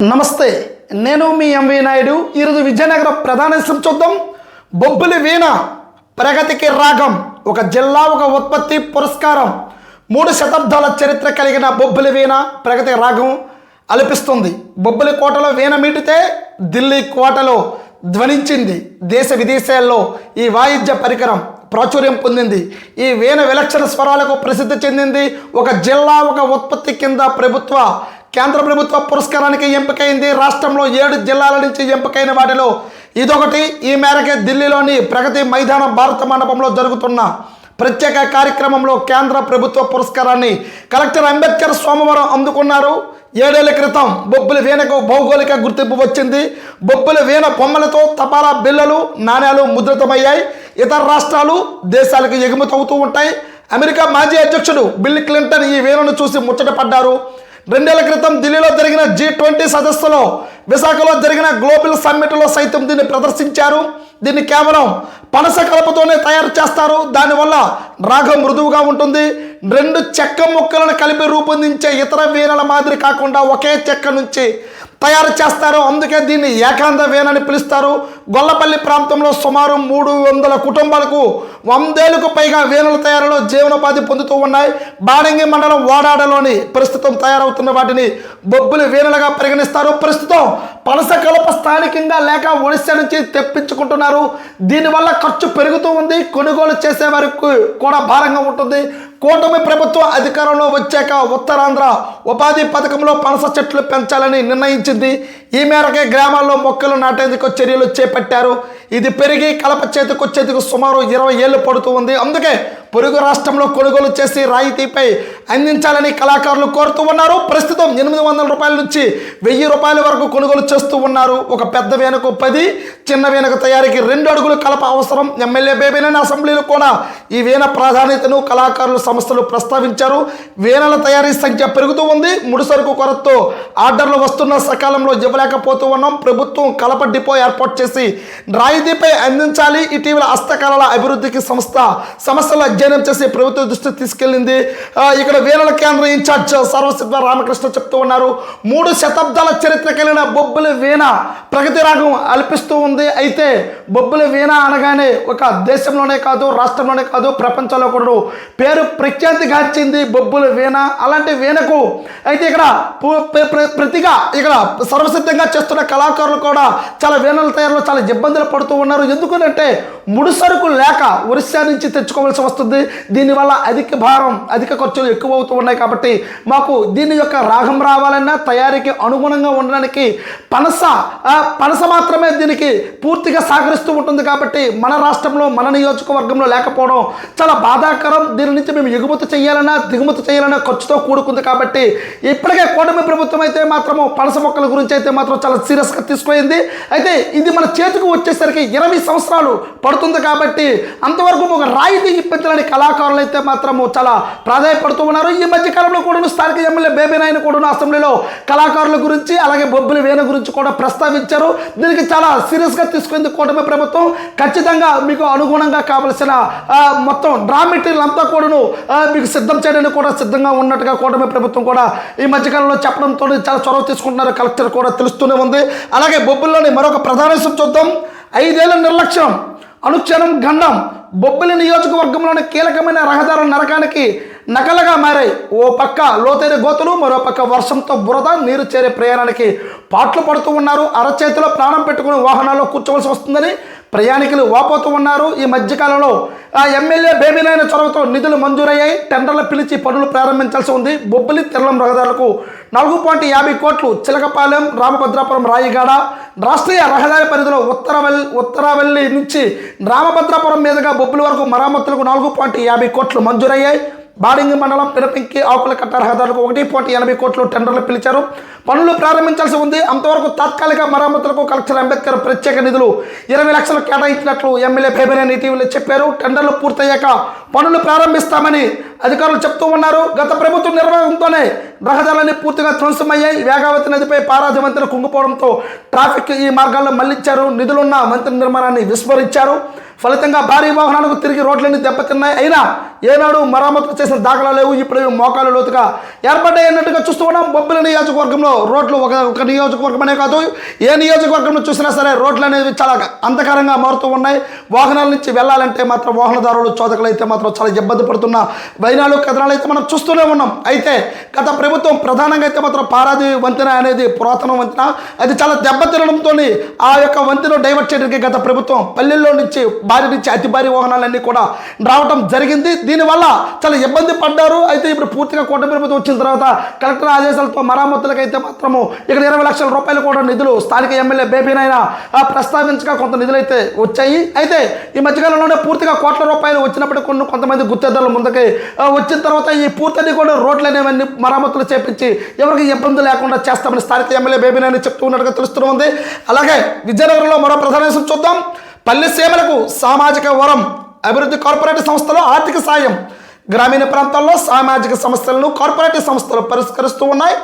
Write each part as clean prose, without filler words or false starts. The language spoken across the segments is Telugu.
నమస్తే, నేను మీ ఎంవి నాయుడు. ఈరోజు విజయనగరం ప్రధాన విషయం చూద్దాం. బొబ్బిలి వీణ ప్రగతికి రాగం, ఒక జిల్లా ఒక ఉత్పత్తి పురస్కారం. 3 శతాబ్దాల చరిత్ర కలిగిన బొబ్బిలి వీణ ప్రగతి రాగం అలిపిస్తుంది. బొబ్బిలి కోటలో వీణ మీటితే ఢిల్లీ కోటలో ధ్వనించింది. దేశ విదేశాల్లో ఈ వాయిద్య పరికరం ప్రాచుర్యం పొందింది. ఈ వీణ విలక్షణ స్వరాలకు ప్రసిద్ధి చెందింది. ఒక జిల్లా ఒక ఉత్పత్తి కింద కేంద్ర ప్రభుత్వ పురస్కారానికి ఎంపికైంది. రాష్ట్రంలో 7 జిల్లాల నుంచి ఎంపికైన వాటిలో ఇదొకటి. ఈ మేరకే ఢిల్లీలోని ప్రగతి మైదానం భారత మండపంలో జరుగుతున్న ప్రత్యేక కార్యక్రమంలో కేంద్ర ప్రభుత్వ పురస్కారాన్ని కలెక్టర్ అంబేద్కర్ సోమవారం అందుకున్నారు. 7 ఏళ్ల క్రితం బొబ్బిలి వీణకు భౌగోళిక గుర్తింపు వచ్చింది. బొబ్బిలి వీణ బొమ్మలతో తపాలా బిళ్ళలు, నాణ్యాలు ముద్రితమయ్యాయి. ఇతర రాష్ట్రాలు, దేశాలకు ఎగుమతి అవుతూ ఉంటాయి. అమెరికా మాజీ అధ్యక్షుడు బిల్ క్లింటన్ ఈ వీణను చూసి ముచ్చటపడ్డారు. 2 ఏళ్ల క్రితం ఢిల్లీలో జరిగిన G20 సదస్సులో, విశాఖలో జరిగిన గ్లోబల్ సమ్మిట్లో సైతం దీన్ని ప్రదర్శించారు. దీన్ని కేవలం పనస కలపతోనే తయారు చేస్తారు. దానివల్ల రాగం మృదువుగా ఉంటుంది. 2 చెక్క ముక్కలను కలిపి రూపొందించే ఇతర వీణల మాదిరి కాకుండా ఒకే చెక్క నుంచి తయారు చేస్తారు. అందుకే దీన్ని ఏకాంత వీణ అని పిలుస్తారు. గొల్లపల్లి ప్రాంతంలో సుమారు 300 కుటుంబాలకు 100 ఏళ్లకు పైగా వీణల తయారీలో జీవనోపాధి పొందుతూ ఉన్నాయి. బాడంగి మండలం వాడాడలోని ప్రస్తుతం తయారవుతున్న వాటిని బొబ్బిలి వీణలుగా పరిగణిస్తారు. ప్రస్తుతం పనస కలప స్థానికంగా లేక ఒడిశా నుంచి తెప్పించుకుంటున్నారు. దీనివల్ల ఖర్చు పెరుగుతూ ఉంది. కొనుగోలు చేసే వారికి కూడా భారంగా ఉంటుంది. కూటమి ప్రభుత్వం అధికారంలో వచ్చాక ఉత్తరాంధ్ర ఉపాధి పథకంలో పనస చెట్లు పెంచాలని నిర్ణయించింది. ఈ మేరకే గ్రామాల్లో మొక్కలు నాటేందుకు చర్యలు చేపట్టారు. ఇది పెరిగి కలప చేతికొచ్చేందుకు సుమారు 20 ఏళ్లు పడుతూ ఉంది. అందుకే పొరుగు రాష్ట్రంలో కొనుగోలు చేసి రాయితీపై అందించాలని కళాకారులు కోరుతూ ఉన్నారు. ప్రస్తుతం 800 రూపాయల నుంచి 1000 రూపాయల వరకు కొనుగోలు చేస్తూ ఉన్నారు. ఒక పెద్ద వీణకు 10, చిన్న వీణకు తయారీకి 2 అడుగులు కలప అవసరం. ఎమ్మెల్యే బేబీనని అసెంబ్లీలో కూడా ఈ వీణ ప్రాధాన్యతను కళాకారులు సంస్థలు ప్రస్తావించారు. వీణల తయారీ సంఖ్య పెరుగుతూ ఉంది. ముడిసరుకు కొరతతో ఆర్డర్లు వస్తున్న సకాలంలో ఇవ్వలేకపోతూ ఉన్నాం. ప్రభుత్వం కలప డిపో ఏర్పాటు చేసి రాయితీపై అందించాలి. ఇటీవల హస్తకళల అభివృద్ధికి సమస్యల అధ్యయనం చేసి ప్రభుత్వ దృష్టి తీసుకెళ్లింది. ఇక్కడ వీణల కేంద్ర ఇన్ఛార్జ్ సర్వసిద్ధ రామకృష్ణ చెప్తూ ఉన్నారు. 3 శతాబ్దాల చరిత్ర కలిగిన బొబ్బిలి వీణ ప్రగతి రాగం అల్పిస్తూ ఉంది. అయితే బొబ్బిలి వీణ అనగానే ఒక దేశంలోనే కాదు, రాష్ట్రంలోనే కాదు, ప్రపంచంలో కూడా పేరు ప్రఖ్యాతి గాంచింది బొబ్బిలి వీణ. అలాంటి వీణకు అయితే ఇక్కడ ప్రతిగా ఇక్కడ సర్వసిద్ధంగా చేస్తున్న కళాకారులు కూడా చాలా వీణల తయారీలో చాలా ఇబ్బందులు పడుతూ ఉన్నారు. ఎందుకంటే ముడిసరుకు లేక ఒరిస్సా నుంచి తెచ్చుకోవాల్సి వస్తుంది. దీనివల్ల అధిక ఖర్చులు ఎక్కువ అవుతూ ఉన్నాయి. కాబట్టి మాకు దీని యొక్క రాగం రావాలన్నా తయారీకి అనుగుణంగా ఉండడానికి పనస మాత్రమే దీనికి పూర్తిగా సహకరిస్తూ ఉంటుంది. కాబట్టి మన రాష్ట్రంలో, మన నియోజకవర్గంలో లేకపోవడం చాలా బాధాకరం. దీని నుంచి మేము ఎగుమతి చేయాలన్నా దిగుమతి చేయాలన్నా ఖర్చుతో కూడుకుంది. కాబట్టి ఇప్పటికే కూటమి ప్రభుత్వం అయితే మాత్రము పనస మొక్కల గురించి అయితే మాత్రం చాలా సీరియస్గా తీసుకుపోయింది. అయితే ఇది మన చేతికి వచ్చేసరికి 20 సంవత్సరాలు పడుతుంది. కాబట్టి అంతవరకు ఒక రాయితీ ఇప్పించాలని కళాకారులు అయితే మాత్రము చాలా ప్రాధాన్యపడుతూ ఉన్నారు. ఈ మధ్య కాలంలో కూడా స్థానిక ఎమ్మెల్యే బేబీ నాయుడు కూడా అసెంబ్లీలో కళాకారుల గురించి అలాగే బొబ్బిలి వీణ గురించి కూడా ప్రస్తావించారు. దీనికి చాలా సీరియస్గా తీసుకుంది కూటమి ప్రభుత్వం. ఖచ్చితంగా మీకు అనుగుణంగా కావలసిన మొత్తం డ్రా మెటీరియల్ అంతా కూడాను మీకు సిద్ధం చేయడానికి కూడా సిద్ధంగా ఉన్నట్టుగా కూటమి ప్రభుత్వం కూడా ఈ మధ్యకాలంలో చెప్పడంతో చాలా చొరవ తీసుకుంటున్నారు. కలెక్టర్ కూడా తెలుస్తూనే ఉంది. అలాగే బొబ్బిలిలోని మరొక ప్రధాన విషయం చూద్దాం. 5 ఏళ్ల నిర్లక్ష్యం, అనుక్షణం గండం. బొబ్బిలి నియోజకవర్గంలోని కీలకమైన రహదారుల నరకానికి నకలగా మారాయి. ఓ పక్క లోతైన గోతులు, మరో పక్క వర్షంతో బురద నీరు చేరే ప్రయాణానికి పాటలు పడుతూ ఉన్నారు. అరచేతిలో ప్రాణం పెట్టుకుని వాహనాల్లో కూర్చోవలసి వస్తుందని ప్రయాణికులు వాపోతూ ఉన్నారు. ఈ మధ్యకాలంలో ఎమ్మెల్యే బేబీ నాయుడు చొరవతో నిధులు మంజూరయ్యాయి. టెండర్లు పిలిచి పనులు ప్రారంభించాల్సి ఉంది. బొబ్బిలి తిర్లం రహదారులకు 4.50 కోట్లు. చిలకపాలెం, రామభద్రాపురం, రాయిగాడ రాష్ట్రీయ రహదారి పరిధిలో ఉత్తరవల్లి నుంచి రామభద్రాపురం మీదుగా బొబ్బిలి వరకు మరమ్మతులకు 4.50 కోట్లు మంజూరయ్యాయి. బాడింగి మండలం పిరపింకి ఆకులకట్ట రహదారులకు 1.80 కోట్లు టెండర్లు పిలిచారు. పనులు ప్రారంభించాల్సి ఉంది. అంతవరకు తాత్కాలిక మరమ్మతులకు కలెక్టర్ అంబేద్కర్ ప్రత్యేక నిధులు 20 లక్షలు కేటాయించినట్లు ఎమ్మెల్యే బేబీ నాయుడు ఇటీవల చెప్పారు. టెండర్లు పూర్తయ్యాక పనులు ప్రారంభిస్తామని అధికారులు చెప్తూ ఉన్నారు. గత ప్రభుత్వం నిర్వహణతోనే రహదారులన్నీ పూర్తిగా ధ్వంసమయ్యాయి. వేగావతి నదిపై పారాది వంతెన కుంగిపోవడంతో ట్రాఫిక్ ఈ మార్గాల్లో మళ్లించారు. నిధులున్న వంతెన నిర్మాణాన్ని విస్మరించారు. ఫలితంగా భారీ వాహనాలకు తిరిగి రోడ్లన్నీ దెబ్బతిన్నాయి. అయినా ఏనాడు మరమ్మతులు చేసిన దాఖలా లేవు. ఇప్పుడు మోకాలు లోతుగా ఏర్పడ్డాయన్నట్టుగా చూస్తూ ఉన్నాం. బొబ్బిలి నియోజకవర్గంలో రోడ్లు ఒక నియోజకవర్గమనే కాదు, ఏ నియోజకవర్గంలో చూసినా సరే రోడ్లు అనేవి చాలా అంధకారంగా మారుతూ ఉన్నాయి. వాహనాల నుంచి వెళ్ళాలంటే మాత్రం వాహనదారులు చోదకులు అయితే మాత్రం చాలా ఇబ్బంది పడుతున్న వైనాలు కథనాలు అయితే మనం చూస్తూనే ఉన్నాం. అయితే గత ప్రభుత్వం ప్రధానంగా అయితే మాత్రం పారాది వంతెన అనేది పురాతన వంతెన, అది చాలా దెబ్బతినడంతో ఆ యొక్క వంతెన డైవర్ట్ చేయడానికి గత ప్రభుత్వం పల్లెల్లో నుంచి భారీ నుంచి అతి భారీ వాహనాలన్నీ కూడా రావడం జరిగింది. దీనివల్ల చాలా ఇబ్బంది పడ్డారు. అయితే ఇప్పుడు పూర్తిగా కూటమి ప్రభుత్వం వచ్చిన తర్వాత కలెక్టర్ ఆదేశాలతో మరమ్మతులకు అయితే మాత్రము ఇక్కడ 20 లక్షల రూపాయలు కూడా నిధులు స్థానిక ఎమ్మెల్యే బేబీ నాయన ప్రస్తావించగా కొంత నిధులు అయితే వచ్చాయి. అయితే ఈ మధ్యకాలంలోనే పూర్తిగా కోట్ల రూపాయలు వచ్చినప్పుడు కొంతమంది గుత్తేదారులు ముందుకి వచ్చిన తర్వాత ఈ పూర్తిని కూడా రోడ్లు అనేవన్నీ మరమ్మతులు చేపించి ఎవరికి ఇబ్బంది లేకుండా చేస్తామని స్థానిక ఎమ్మెల్యే బేబీ నాయన చెప్తూ ఉన్నట్టుగా తెలుస్తుంది. అలాగే విజయనగరంలో మరో ప్రధాన విషయం చూద్దాం. పల్లె సీమలకు సామాజిక వరం, అభివృద్ధి కార్పొరేట్ సంస్థలు ఆర్థిక సాయం. గ్రామీణ ప్రాంతాల్లో సామాజిక సమస్యలను కార్పొరేట్ సంస్థలు పరిష్కరిస్తూ ఉన్నాయి.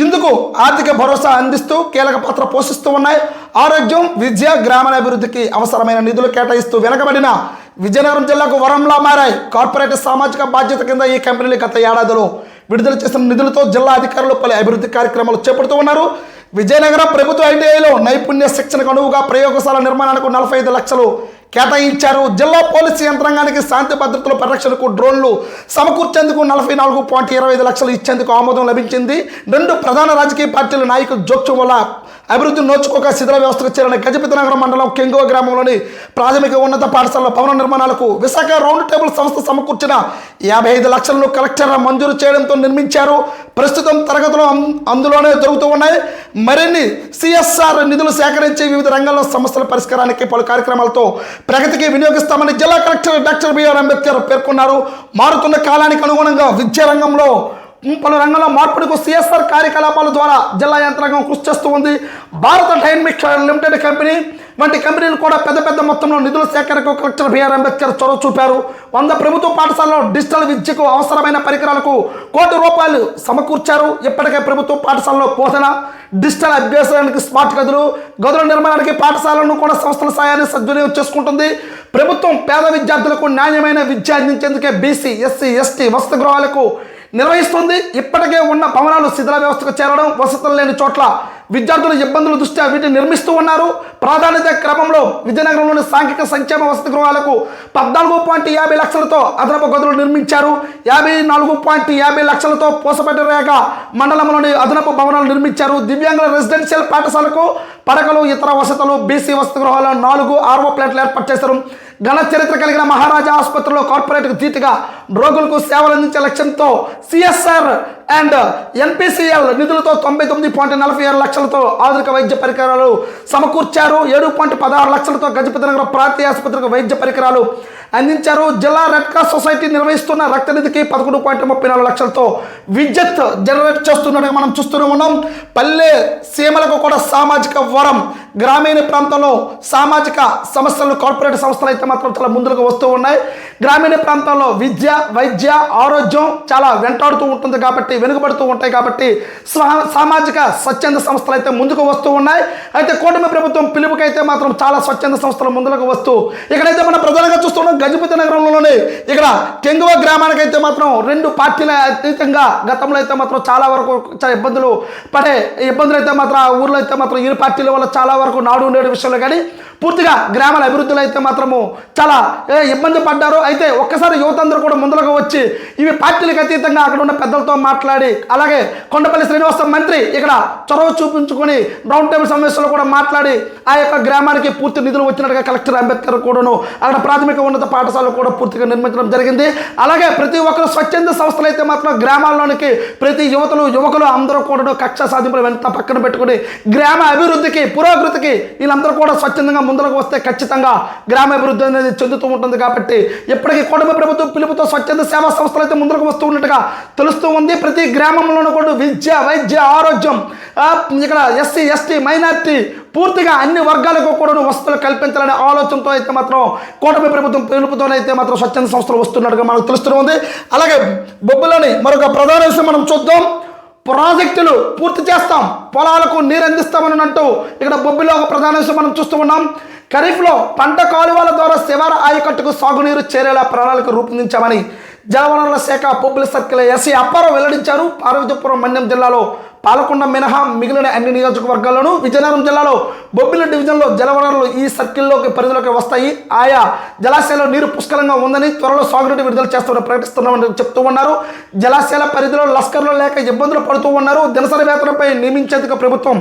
ఇందుకు ఆర్థిక భరోసా అందిస్తూ కీలక పాత్ర పోషిస్తూ ఉన్నాయి. ఆరోగ్యం, విద్య, గ్రామీణాభివృద్ధికి అవసరమైన నిధులు కేటాయిస్తూ వెనకబడిన విజయనగరం జిల్లాకు వరంలా మారాయి. కార్పొరేట్ సామాజిక బాధ్యత కింద ఈ కంపెనీలు గత ఏడాదిలో విడుదల చేసిన నిధులతో జిల్లా అధికారులు పలు అభివృద్ధి కార్యక్రమాలు చేపడుతూ ఉన్నారు. విజయనగరం ప్రభుత్వ ఐటీఐలో నైపుణ్య శిక్షణకు అనువుగా ప్రయోగశాల నిర్మాణానికి 45 లక్షలు కేటాయించారు. జిల్లా పోలీసు యంత్రాంగానికి శాంతి భద్రతల పరిరక్షణకు డ్రోన్లు సమకూర్చేందుకు 44.25 లక్షలు ఇచ్చేందుకు ఆమోదం లభించింది. 2 ప్రధాన రాజకీయ పార్టీల నాయకుల జోక్యం వల్ల అభివృద్ధి నోచుకోక శిథిల వ్యవస్థకు చేరిన గజపతినగరం మండలం కెంగో గ్రామంలోని ప్రాథమిక ఉన్నత పాఠశాల భవన నిర్మాణాలకు విశాఖ రౌండ్ టేబుల్ సంస్థ సమకూర్చిన 55 లక్షలను కలెక్టర్ మంజూరు చేయడంతో నిర్మించారు. ప్రస్తుతం తరగతులు అందులోనే జరుగుతూ ఉన్నాయి. మరిన్ని సిఎస్ఆర్ నిధులు సేకరించి వివిధ రంగాల్లో సమస్యల పరిష్కారానికి పలు కార్యక్రమాలతో ప్రగతికి వినియోగిస్తామని జిల్లా కలెక్టర్ డాక్టర్ బిఆర్ అంబేద్కర్ పేర్కొన్నారు. మారుతున్న కాలానికి అనుగుణంగా విద్యా రంగంలో పలు రంగంలో మార్పులకు సిఎస్ఆర్ కార్యకలాపాల ద్వారా జిల్లా యంత్రాంగం కృషి చేస్తూ ఉంది. భారత డైనమిక్ లిమిటెడ్ కంపెనీ వంటి కంపెనీలు కూడా పెద్ద మొత్తంలో నిధుల సేకరణకు కలెక్టర్ బిఆర్ అంబేద్కర్ చొరవ చూపారు. 100 ప్రభుత్వ పాఠశాలలో డిజిటల్ విద్యకు అవసరమైన పరికరాలకు ₹1 సమకూర్చారు. ఇప్పటికే ప్రభుత్వ పాఠశాలలో బోధన, డిజిటల్ అభ్యాసానికి స్మార్ట్ గదుల నిర్మాణానికి పాఠశాలను కూడా సంస్థల సాయాన్ని సద్వినియోగం చేసుకుంటుంది. ప్రభుత్వం పేద విద్యార్థులకు నాణ్యమైన విద్య అందించేందుకే బీసీ, ఎస్సీ, ఎస్టీ వసతి గృహాలకు నిర్వహిస్తుంది. ఇప్పటికే ఉన్న భవనాలు శిథిల వ్యవస్థకు చేరడం, వసతులు లేని చోట్ల విద్యార్థుల ఇబ్బందుల దృష్ట్యా వీటిని నిర్మిస్తూ ఉన్నారు. ప్రాధాన్యత క్రమంలో విజయనగరంలోని సాంఘిక సంక్షేమ వసతి గృహాలకు 14.50 లక్షలతో అదనపు గదులు నిర్మించారు. 54.50 లక్షలతో పూసపేట రేఖ మండలంలోని అదనపు భవనాలు నిర్మించారు. దివ్యాంగుల రెసిడెన్షియల్ పాఠశాలకు పడకలు, ఇతర వసతులు, బీసీ వసతి గృహాల్లో 4 RO ప్లాంట్లు ఏర్పాటు చేశారు. ఘన చరిత్ర కలిగిన మహారాజా ఆసుపత్రిలో కార్పొరేట్కు ధీటుగా రోగులకు సేవలు అందించే లక్ష్యంతో సిఎస్ఆర్ అండ్ ఎన్పిసిఎల్ నిధులతో 99.47 లక్షలతో ఆధునిక వైద్య పరికరాలు సమకూర్చారు. 7.16 లక్షలతో గజపతినగరం ప్రాంతీయ ఆసుపత్రికి వైద్య పరికరాలు అందించారు. జిల్లా రెడ్ క్రాస్ సొసైటీ నిర్వహిస్తున్న రక్తనిధికి 11.34 లక్షలతో విద్యుత్ జనరేట్ చేస్తున్నట్టుగా మనం చూస్తూనే ఉన్నాం. పల్లె సీమలకు కూడా సామాజిక వరం. గ్రామీణ ప్రాంతంలో సామాజిక సమస్యలు కార్పొరేట్ సంస్థలు అయితే మాత్రం చాలా ముందుకు వస్తూ ఉన్నాయి. గ్రామీణ ప్రాంతాల్లో విద్య, వైద్య, ఆరోగ్యం చాలా వెంటాడుతూ ఉంటుంది కాబట్టి, వెనుకబడుతూ ఉంటాయి కాబట్టి సామాజిక స్వచ్ఛంద సంస్థలు అయితే ముందుకు వస్తూ ఉన్నాయి. అయితే కూటమి ప్రభుత్వం పిలుపుకైతే మాత్రం చాలా స్వచ్ఛంద సంస్థలు ముందుకు వస్తూ ఇక్కడైతే మనం ప్రధానంగా చూస్తున్నాం. గజపతి నగరంలోనే ఇక్కడ కెంగువ గ్రామానికి అయితే మాత్రం 2 పార్టీల అతీతంగా గతంలో అయితే మాత్రం చాలా వరకు చాలా ఇబ్బందులు అయితే మాత్రం ఆ ఊర్లో అయితే మాత్రం 2 పార్టీల వల్ల చాలా వరకు నాడు నేడు విషయంలో కానీ పూర్తిగా గ్రామాల అభివృద్ధిలో అయితే మాత్రము చాలా ఇబ్బంది పడ్డారు. అయితే ఒక్కసారి యువత అందరూ కూడా ముందుకు వచ్చి ఇవి పార్టీలకు అతీతంగా అక్కడ ఉన్న పెద్దలతో మాట్లాడి, అలాగే కొండపల్లి శ్రీనివాస మంత్రి ఇక్కడ చొరవ చూపించుకొని రౌండ్ టేబుల్ సమావేశంలో కూడా మాట్లాడి ఆ యొక్క గ్రామానికి పూర్తి నిధులు వచ్చినట్టుగా కలెక్టర్ అంబేద్కర్ కూడాను అక్కడ ప్రాథమిక ఉన్నత పాఠశాలలు కూడా పూర్తిగా నిర్మించడం జరిగింది. అలాగే ప్రతి ఒక్కరు స్వచ్ఛంద సంస్థలు అయితే మాత్రం గ్రామాల్లోనికి ప్రతి యువకులు అందరూ కూడా కక్ష సాధింపులు వెంట పక్కన పెట్టుకుని గ్రామ అభివృద్ధికి, పురోగతికి వీళ్ళందరూ కూడా స్వచ్ఛందంగా ముందుకు వస్తే ఖచ్చితంగా గ్రామాభివృద్ధి అనేది చెందుతూ ఉంటుంది. కాబట్టి ఇప్పటికీ కూటమి ప్రభుత్వం పిలుపుతో స్వచ్ఛంద సేవా సంస్థలు అయితే ముందుకు వస్తూ ఉన్నట్టుగా తెలుస్తూ ఉంది. ప్రతి గ్రామంలోనూ కూడా విద్య, వైద్య, ఆరోగ్యం, ఇక్కడ ఎస్సీ, ఎస్టీ, మైనార్టీ పూర్తిగా అన్ని వర్గాలకు కూడా వసతులు కల్పించాలనే ఆలోచనతో అయితే మాత్రం కూటమి ప్రభుత్వం పిలుపుతోనైతే మాత్రం స్వచ్ఛంద సంస్థలు వస్తున్నట్టుగా మనకు తెలుస్తూ ఉంది. అలాగే బొబ్బులని మరొక ప్రధాన విషయం మనం చూద్దాం. ప్రాజెక్టులు పూర్తి చేస్తాం, పొలాలకు నీరు అందిస్తామని అంటూ ఇక్కడ బొబ్బిలో ఒక ప్రధాన విషయం మనం చూస్తూ ఉన్నాం. ఖరీఫ్లో పంట కాలువల ద్వారా శివార ఆయకట్టుకు సాగునీరు చేరేలా ప్రణాళిక రూపొందించామని జలవనరుల శాఖ బొబ్బిలి సర్కిల్ ఎస్సీ అప్పారావు వెల్లడించారు. పార్వతీపురం మన్యం జిల్లాలో పాలకొండ మినహా మిగిలిన అన్ని నియోజకవర్గాల్లోనూ విజయనగరం జిల్లాలో బొబ్బిలి డివిజన్లో జలవనరులు ఈ సర్కిల్లోకి పరిధిలోకి వస్తాయి. ఆయా జలాశయాల్లో నీరు పుష్కలంగా ఉందని త్వరలో సాగునీటి విడుదల చేస్తున్నామని చెప్తూ ఉన్నారు. జలాశయాల పరిధిలో లస్కర్లు లేక ఇబ్బందులు పడుతూ ఉన్నారు. దినసరి వేతనంపై నియమించేందుకు ప్రభుత్వం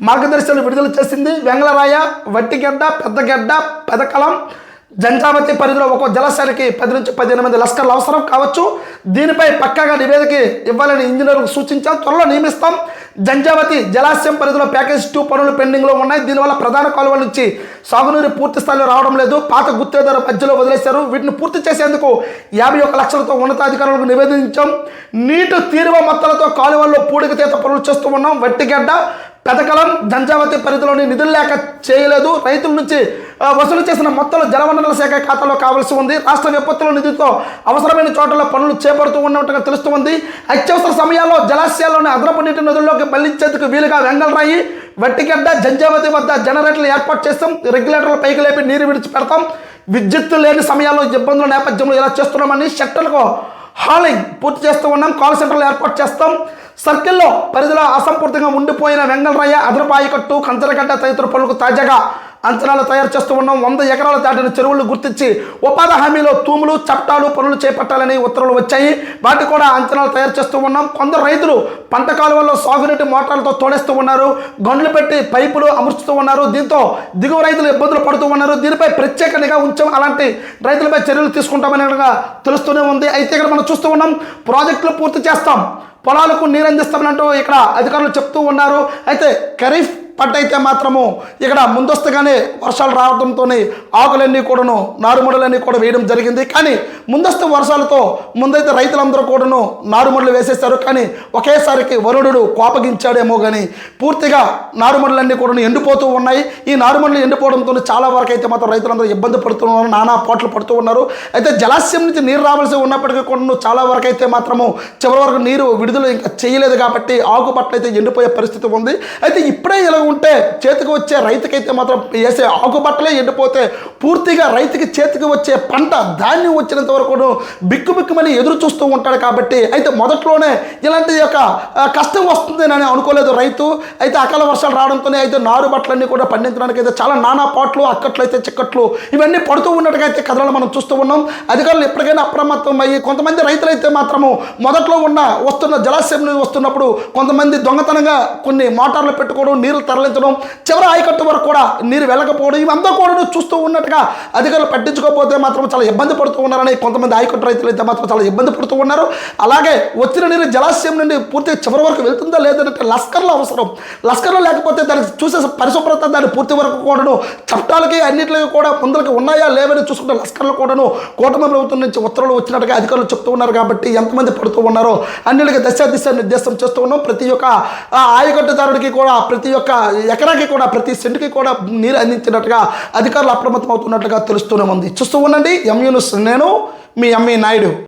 మార్గదర్శకాలు విడుదల చేసింది. వెంగళరాయ, వట్టిగడ్డ, పెద్దగడ్డ, పెదకలం, జంజావతి పరిధిలో ఒక్కో జలాశయానికి 10 నుంచి 15 మంది లస్కర్లు అవసరం కావచ్చు. దీనిపై పక్కాగా నివేదిక ఇవ్వాలని ఇంజనీర్లకు సూచించాం. త్వరలో నియమిస్తాం. జంజావతి జలాశయం పరిధిలో ప్యాకేజ్ 2 పనులు పెండింగ్లో ఉన్నాయి. దీనివల్ల ప్రధాన కాలువల నుంచి సాగునీరు పూర్తి స్థాయిలో రావడం లేదు. పాత గుత్తేదారు మధ్యలో వదిలేశారు. వీటిని పూర్తి చేసేందుకు 51 లక్షలతో ఉన్నతాధికారులకు నివేదించాం. నీటి తీరువ మొత్తాలతో కాలువల్లో పూడిక తీత పనులు చేస్తూ ఉన్నాం. వట్టిగడ్డ, పెదకలం, జంజావతి పరిధిలోని నిధులు లేక చేయలేదు. రైతుల నుంచి వసూలు చేసిన మొత్తాలు జలవనరుల శాఖ ఖాతాలో కావాల్సి ఉంది. రాష్ట్ర విపత్తుల నిధితో అవసరమైన చోట్ల పనులు చేపడుతూ ఉన్నట్టుగా తెలుస్తుంది. అత్యవసర సమయాల్లో జలాశయాల్లోని అదనపు నీటి నదుల్లోకి మళ్లించేందుకు వీలుగా వెంగళరాయి, వట్టిగడ్డ, జంజావతి వద్ద జనరేటర్లు ఏర్పాటు చేస్తాం. రెగ్యులేటర్లు పైకి లేపి నీరు విడిచి పెడతాం. విద్యుత్తు లేని సమయాల్లో ఇబ్బందుల నేపథ్యంలో ఇలా చేస్తున్నామని షట్టర్లకు హాలింగ్ పూర్తి చేస్తూ ఉన్నాం. కాల్ సెంటర్లు ఏర్పాటు చేస్తాం. సర్కిల్లో పరిధిలో అసంపూర్తిగా ఉండిపోయిన వెంగళరాయ, అదనపు ఆయకట్టు, కంచరగడ్డ తదితర పనులకు తాజాగా అంచనాలు తయారు చేస్తూ ఉన్నాం. 100 ఎకరాల దాటిన చెరువులు గుర్తించి ఉపాధి హామీలో తూములు, చట్టాలు పనులు చేపట్టాలని ఉత్తర్వులు వచ్చాయి. వాటి కూడా అంచనాలు తయారు చేస్తూ ఉన్నాం. కొందరు రైతులు పంట కాలువల్లో సాగునీటి మోటార్లతో తోడేస్తూ ఉన్నారు. గొండ్లు పెట్టి పైపులు అమర్చుతూ ఉన్నారు. దీంతో దిగువ రైతులు ఇబ్బందులు పడుతూ ఉన్నారు. దీనిపై ప్రత్యేక నిఘా ఉంచాం. అలాంటి రైతులపై చర్యలు తీసుకుంటామని తెలుస్తూనే ఉంది. అయితే ఇక్కడ మనం చూస్తూ ఉన్నాం, ప్రాజెక్టులు పూర్తి చేస్తాం, పొలాలకు నీరు అందిస్తామనంటూ ఇక్కడ అధికారులు చెప్తూ ఉన్నారు. అయితే ఖరీఫ్ పంట అయితే మాత్రము ఇక్కడ ముందస్తుగానే వర్షాలు రావడంతోనే ఆకులన్నీ కూడాను, నారుమడులన్నీ కూడా వేయడం జరిగింది. కానీ ముందస్తు వర్షాలతో ముందైతే రైతులందరూ కూడాను నారుమడులు వేసేస్తారు. కానీ ఒకేసారికి వరుణుడు కోపగించాడేమో కానీ పూర్తిగా నారుమడులన్నీ కూడా ఎండిపోతూ ఉన్నాయి. ఈ నారుమడులు ఎండిపోవడంతో చాలా వరకు అయితే మాత్రం రైతులందరూ ఇబ్బంది పడుతూ ఉన్నారు, నానా పోట్లు పడుతూ ఉన్నారు. అయితే జలాశయం నుంచి నీరు రావాల్సి ఉన్నప్పటికీ కూడా చాలా వరకు అయితే మాత్రము చివరి వరకు నీరు విడుదల ఇంకా చేయలేదు. కాబట్టి ఆకుపట్లు అయితే ఎండిపోయే పరిస్థితి ఉంది. అయితే ఇప్పుడే ఇలా ఉంటే చేతికి వచ్చే రైతుకైతే మాత్రం వేసే ఆకుబట్టలే ఎండిపోతే పూర్తిగా రైతుకి చేతికి వచ్చే పంట ధాన్యం వచ్చినంత వరకు బిక్కుబిక్కుమని ఎదురు చూస్తూ ఉంటాడు. కాబట్టి అయితే మొదట్లోనే ఇలాంటి యొక్క కష్టం వస్తుంది అని అనుకోలేదు రైతు. అయితే అకాల వర్షాలు రావడంతోనే అయితే నారు బట్టలన్నీ కూడా పండించడానికి అయితే చాలా నానా పాట్లు, అక్కట్లు అయితే చిక్కట్లు ఇవన్నీ పడుతూ ఉన్నట్టుగా అయితే కథలు మనం చూస్తూ ఉన్నాం. అధికారులు ఎప్పటికైనా అప్రమత్తం అయ్యి కొంతమంది రైతులైతే మాత్రము మొదట్లో వస్తున్న జలాశయం వస్తున్నప్పుడు కొంతమంది దొంగతనంగా కొన్ని మోటార్లు పెట్టుకోవడం, నీళ్లు తరలించడం, చివరి ఆయకట్టు వరకు కూడా నీరు వెళ్ళకపోవడం ఇవంతా కూడా చూస్తూ ఉన్నట్టుగా అధికారులు పట్టించుకోకపోతే మాత్రం చాలా ఇబ్బంది పడుతూ ఉన్నారని కొంతమంది ఆయకట్టు రైతులు అయితే మాత్రం చాలా ఇబ్బంది పడుతూ ఉన్నారు. అలాగే వచ్చిన నీరు జలాశయం నుండి పూర్తిగా చివరి వరకు వెళ్తుందా లేదంటే లస్కర్లు అవసరం. లస్కర్లు లేకపోతే దానికి చూసే పరిశుభ్రత దాని పూర్తి వరకు కూడాను చట్టాలకి అన్నింటికి కూడా ముందరికి ఉన్నాయా లేవని చూసుకుంటే లస్కర్లు కూడాను కూటమి ప్రభుత్వం నుంచి ఉత్తర్వులు వచ్చినట్టుగా అధికారులు చెప్తూ ఉన్నారు. కాబట్టి ఎంతమంది పడుతూ ఉన్నారో అన్నిటికీ దిశ నిర్దేశం చేస్తూ ఉన్నాం. ప్రతి ఒక్క ఆయకట్టుదారుడికి కూడా ప్రతి ఒక్క ఎకరాకి కూడా ప్రతి సెంటుకి కూడా నీరు అందించినట్టుగా అధికారులు అప్రమత్తం అవుతున్నట్లుగా తెలుస్తూనే ఉంది. చూస్తూ ఉండండి ఎంయూ న్యూస్. నేను మీ ఎంఈ నాయుడు.